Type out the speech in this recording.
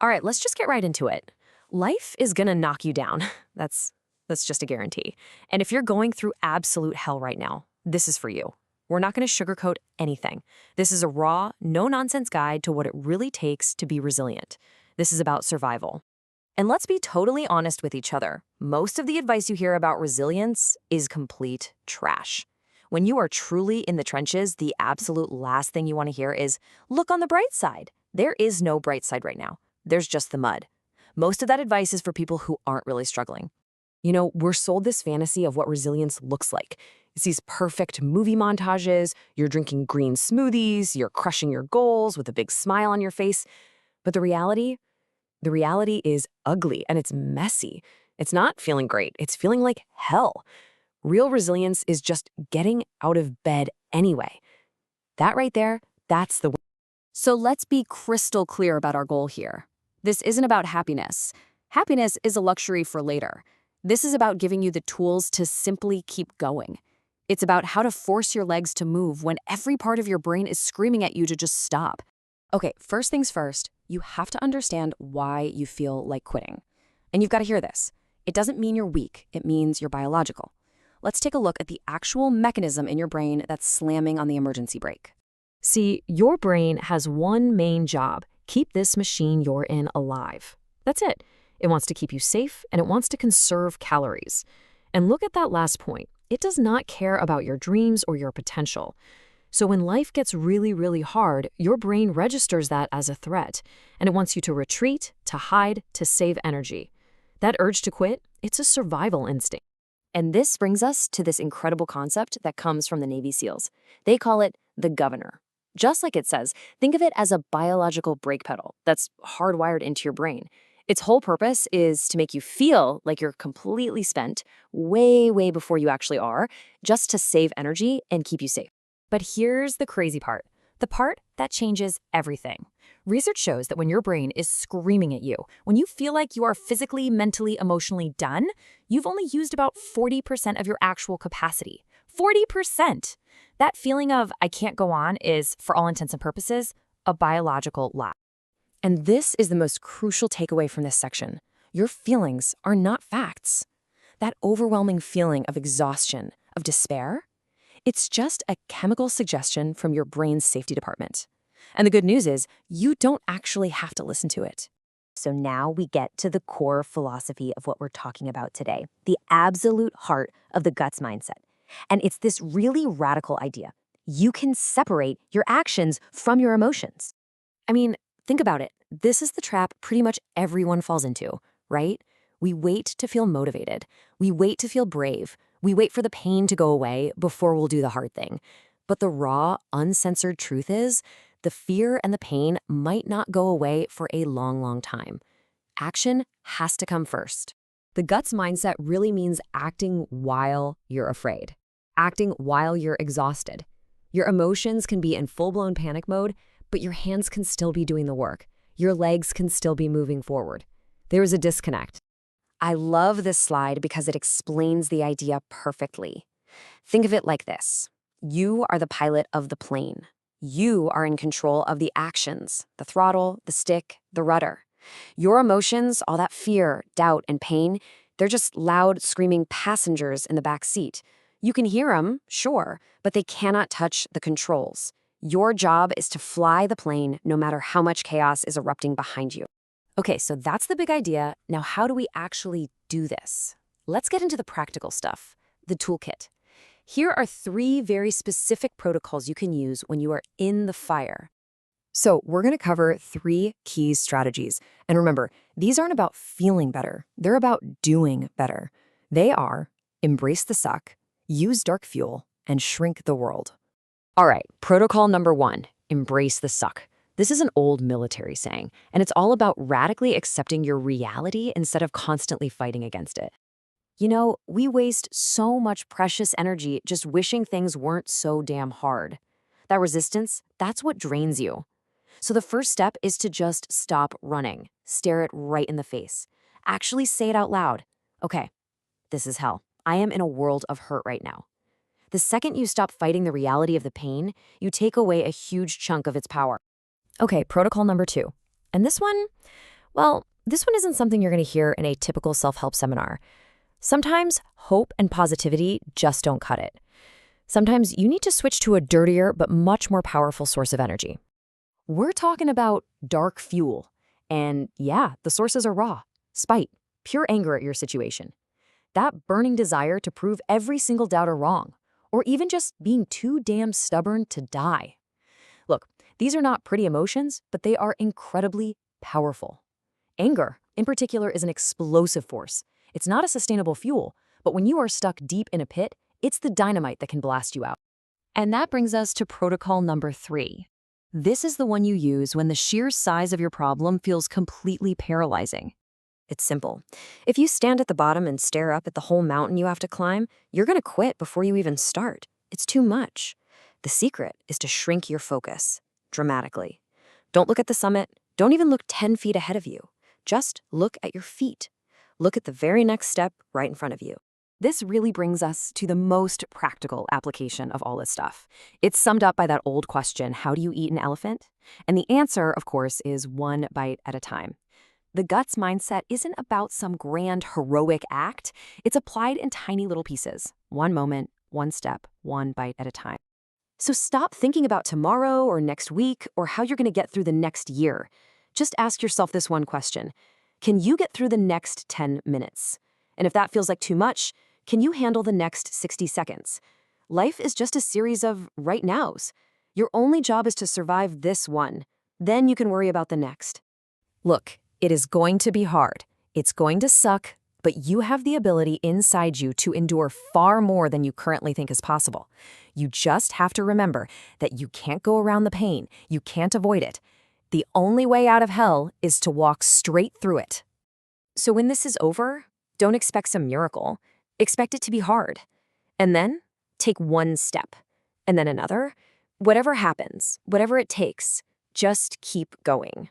All right, let's just get right into it. Life is gonna knock you down. That's just a guarantee. And if you're going through absolute hell right now, this is for you. We're not gonna sugarcoat anything. This is a raw, no-nonsense guide to what it really takes to be resilient. This is about survival. And let's be totally honest with each other. Most of the advice you hear about resilience is complete trash. When you are truly in the trenches, the absolute last thing you want to hear is, look on the bright side. There is no bright side right now. There's just the mud. Most of that advice is for people who aren't really struggling. You know, we're sold this fantasy of what resilience looks like. It's these perfect movie montages, you're drinking green smoothies, you're crushing your goals with a big smile on your face. But the reality is ugly and it's messy. It's not feeling great, it's feeling like hell. Real resilience is just getting out of bed anyway. That right there, that's the. So let's be crystal clear about our goal here. This isn't about happiness. Happiness is a luxury for later. This is about giving you the tools to simply keep going. It's about how to force your legs to move when every part of your brain is screaming at you to just stop. Okay, first things first, you have to understand why you feel like quitting. And you've got to hear this. It doesn't mean you're weak, it means you're biological. Let's take a look at the actual mechanism in your brain that's slamming on the emergency brake. See, your brain has one main job: keep this machine you're in alive. That's it. It wants to keep you safe, and it wants to conserve calories. And look at that last point. It does not care about your dreams or your potential. So when life gets really, really hard, your brain registers that as a threat, and it wants you to retreat, to hide, to save energy. That urge to quit, it's a survival instinct. And this brings us to this incredible concept that comes from the Navy SEALs. They call it the governor. Just like it says, think of it as a biological brake pedal that's hardwired into your brain. Its whole purpose is to make you feel like you're completely spent way, way before you actually are, just to save energy and keep you safe. But here's the crazy part, the part that changes everything. Research shows that when your brain is screaming at you, when you feel like you are physically, mentally, emotionally done, you've only used about 40% of your actual capacity. 40%! That feeling of I can't go on is, for all intents and purposes, a biological lie. And this is the most crucial takeaway from this section. Your feelings are not facts. That overwhelming feeling of exhaustion, of despair, it's just a chemical suggestion from your brain's safety department. And the good news is, you don't actually have to listen to it. So now we get to the core philosophy of what we're talking about today, the absolute heart of the guts mindset. And it's this really radical idea. You can separate your actions from your emotions. I mean, think about it. This is the trap pretty much everyone falls into, right? We wait to feel motivated. We wait to feel brave. We wait for the pain to go away before we'll do the hard thing. But the raw, uncensored truth is, the fear and the pain might not go away for a long, long time. Action has to come first. The guts mindset really means acting while you're afraid, acting while you're exhausted. Your emotions can be in full-blown panic mode, but your hands can still be doing the work. Your legs can still be moving forward. There is a disconnect. I love this slide because it explains the idea perfectly. Think of it like this. You are the pilot of the plane. You are in control of the actions, the throttle, the stick, the rudder. Your emotions, all that fear, doubt, and pain, they're just loud, screaming passengers in the back seat. You can hear them, sure, but they cannot touch the controls. Your job is to fly the plane no matter how much chaos is erupting behind you. Okay, so that's the big idea. Now, how do we actually do this? Let's get into the practical stuff, the toolkit. Here are 3 very specific protocols you can use when you are in the fire. So we're going to cover 3 key strategies. And remember, these aren't about feeling better. They're about doing better. They are embrace the suck, use dark fuel, and shrink the world. All right, protocol number 1, embrace the suck. This is an old military saying, and it's all about radically accepting your reality instead of constantly fighting against it. You know, we waste so much precious energy just wishing things weren't so damn hard. That resistance, that's what drains you. So the first step is to just stop running, stare it right in the face. Actually say it out loud. Okay, this is hell. I am in a world of hurt right now. The second you stop fighting the reality of the pain, you take away a huge chunk of its power. Okay, protocol number 2. And this one, Well, this one isn't something you're going to hear in a typical self-help seminar. Sometimes hope and positivity just don't cut it. Sometimes you need to switch to a dirtier but much more powerful source of energy. We're talking about dark fuel. And yeah, the sources are raw. Spite, pure anger at your situation. That burning desire to prove every single doubter wrong, or even just being too damn stubborn to die. Look, these are not pretty emotions, but they are incredibly powerful. Anger, in particular, is an explosive force. It's not a sustainable fuel, but when you are stuck deep in a pit, it's the dynamite that can blast you out. And that brings us to protocol number 3. This is the one you use when the sheer size of your problem feels completely paralyzing. It's simple. If you stand at the bottom and stare up at the whole mountain you have to climb, you're going to quit before you even start. It's too much. The secret is to shrink your focus dramatically. Don't look at the summit. Don't even look 10 feet ahead of you. Just look at your feet. Look at the very next step right in front of you. This really brings us to the most practical application of all this stuff. It's summed up by that old question, how do you eat an elephant? And the answer, of course, is one bite at a time. The guts mindset isn't about some grand heroic act. It's applied in tiny little pieces. One moment, one step, one bite at a time. So stop thinking about tomorrow or next week or how you're going to get through the next year. Just ask yourself this one question. Can you get through the next 10 minutes? And if that feels like too much, can you handle the next 60 seconds? Life is just a series of right nows. Your only job is to survive this one. Then you can worry about the next. Look, it is going to be hard. It's going to suck, but you have the ability inside you to endure far more than you currently think is possible. You just have to remember that you can't go around the pain. You can't avoid it. The only way out of hell is to walk straight through it. So when this is over, don't expect some miracle. Expect it to be hard. And then take one step, and then another. Whatever happens, whatever it takes, just keep going.